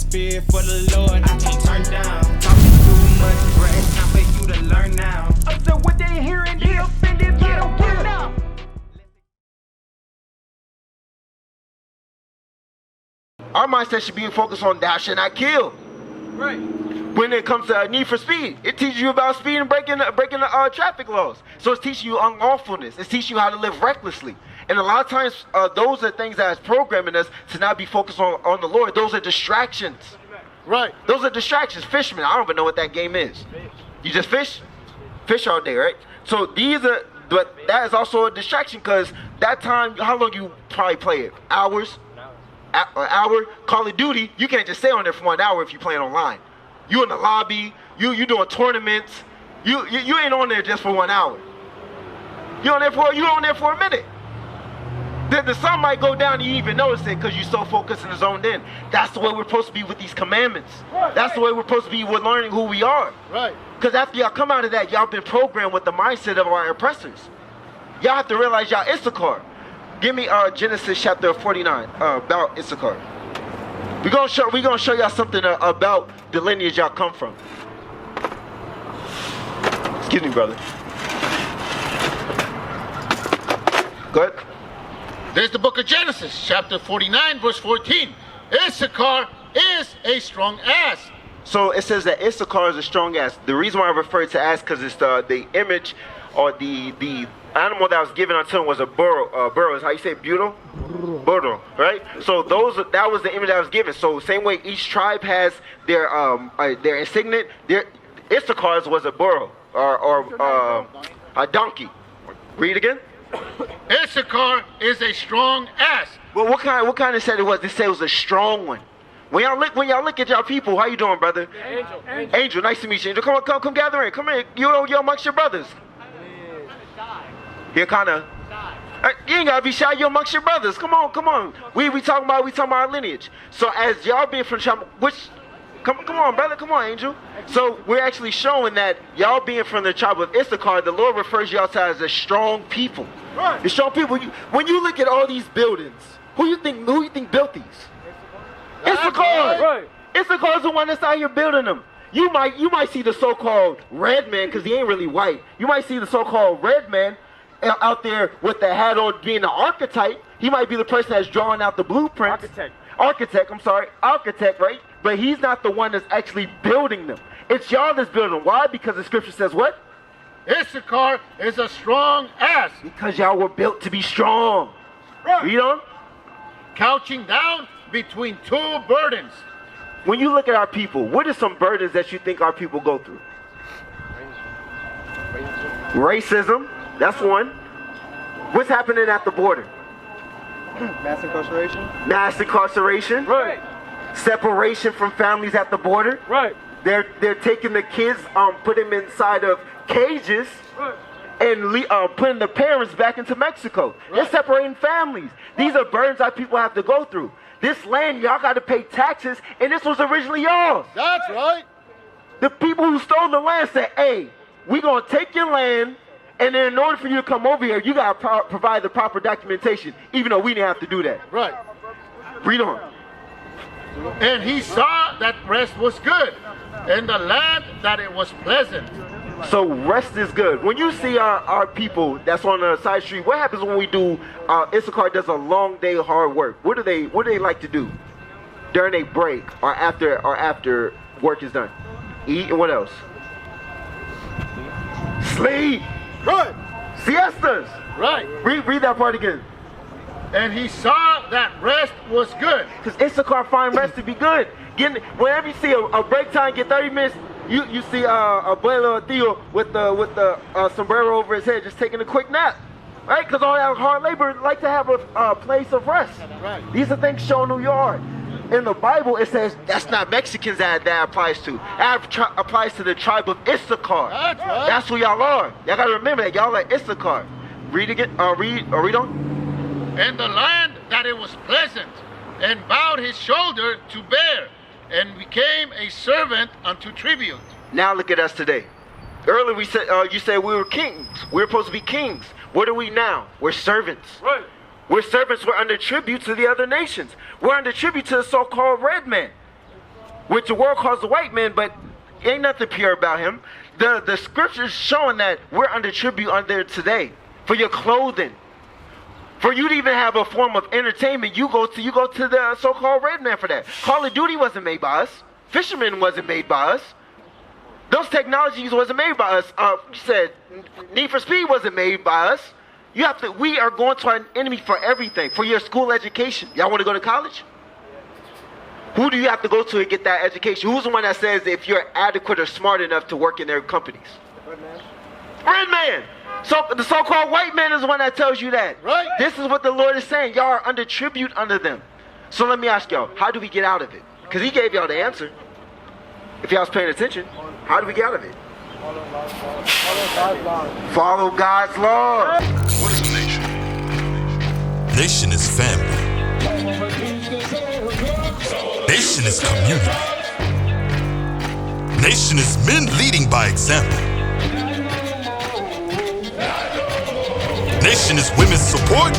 spirit for the Lord, I can't turn down. Talking too much, bruh, it's time for you to learn now. So what they hearing, get offended, get now. Our mindset should be focused on thou shalt not kill. Right. When it comes to need for speed, it teaches you about speed and breaking the traffic laws. So it's teaching you unlawfulness. It's teaching you how to live recklessly. And a lot of times, those are things that is programming us to not be focused on the Lord. Those are distractions. Right. Those are distractions. Fishermen, I don't even know what that game is. You just fish? Fish all day, right? So but that is also a distraction because that time, how long you probably play it? Hours? An hour? Call of Duty, you can't just stay on there for 1 hour if you're playing online. You in the lobby, you doing tournaments, you ain't on there just for 1 hour. You on there for a minute. The sun might go down and you even notice it because you're so focused and zoned in. That's the way we're supposed to be with these commandments. Right. That's the way we're supposed to be with learning who we are. Right. Because after y'all come out of that, y'all been programmed with the mindset of our oppressors. Y'all have to realize y'all Issachar. Give me Genesis chapter 49 about Issachar. We're gonna show y'all something about the lineage y'all come from. Excuse me, brother. Go ahead. There's the book of Genesis, chapter 49, verse 14. Issachar is a strong ass. So it says that Issachar is a strong ass. The reason why I refer to ass because it's the image or the animal that was given unto him was a burro. Burro is how you say burro? Burro, right? So that was the image that was given. So same way each tribe has their insignia. Their Issachar's was a burro or a donkey. Read again. Issachar is a strong ass. Well, what kind of said it was? They said it was a strong one. When y'all look at y'all people, how you doing, brother? Angel, nice to meet you. Angel, come gather in. Come in. You amongst your brothers. Here, kinda. You ain't gotta be shy. You amongst your brothers. Come on. We talking about our lineage. So as y'all being from tribe, come on, brother. Come on, Angel. So we're actually showing that y'all being from the tribe of Issachar, the Lord refers y'all to as a strong people. Right. The strong people. When you look at all these buildings, who you think built these? Issachar. Right. Issachar's the one that's out here building them. You might see the so-called red man because he ain't really white. You might see the so-called red man out there with the hat on being the archetype. He might be the person that's drawing out the blueprints. Architect, right? But he's not the one that's actually building them. It's y'all that's building them. Why? Because the scripture says what? Issachar is a strong ass. Because y'all were built to be strong. Right. Read on. Couching down between two burdens. When you look at our people, what are some burdens that you think our people go through? Racism. That's one. What's happening at the border? Mass incarceration. Mass incarceration. Right. Separation from families at the border. Right. They're taking the kids, put them inside of cages, Right. and putting the parents back into Mexico. Right. They're separating families. These are burdens our people have to go through. This land, y'all got to pay taxes, and this was originally y'all. That's right. The people who stole the land said, hey, we're going to take your land, and then in order for you to come over here, you got to provide the proper documentation, even though we didn't have to do that. Right. Read on. And he saw that rest was good, and the land that it was pleasant. So rest is good. When you see our people that's on the side street, what happens when we do, Issachar does a long day of hard work? What do they like to do during a break or after work is done? Eat, and what else? Sleep. Right. Siestas. Right. Read that part again. And he saw that rest was good. Because Issachar find rest to be good. Whenever you see a break time, get 30 minutes, you see Abuelo Theo with the sombrero over his head just taking a quick nap. Right? Because all that hard labor like to have a place of rest. Right. These are things shown who you are. In the Bible, it says that's not Mexicans that applies to. That applies to the tribe of Issachar. That's right. That's who y'all are. Y'all got to remember that. Y'all are Issachar. Read again. Read on. And the land that it was pleasant, and bowed his shoulder to bear, and became a servant unto tribute. Now look at us today. Earlier we said you said we were kings. We were supposed to be kings. What are we now? We're servants. Right. We're servants. We're under tribute to the other nations. We're under tribute to the so-called red man. which the world calls the white man, but ain't nothing pure about him. The scriptures showing that we're under tribute under today for your clothing. For you to even have a form of entertainment, you go to the so-called red man for that. Call of Duty wasn't made by us. Fisherman wasn't made by us. Those technologies wasn't made by us. You said Need for Speed wasn't made by us. We are going to our enemy for everything. For your school education. Y'all want to go to college? Who do you have to go to get that education? Who's the one that says if you're adequate or smart enough to work in their companies? Red man. So the so-called white man is the one that tells you that. Right. This is what the Lord is saying. Y'all are under tribute under them. So let me ask y'all, how do we get out of it? Because he gave y'all the answer. If y'all was paying attention, how do we get out of it? Follow God's law. What is a nation? Nation is family. Nation is community. Nation is men leading by example. Nation is women's support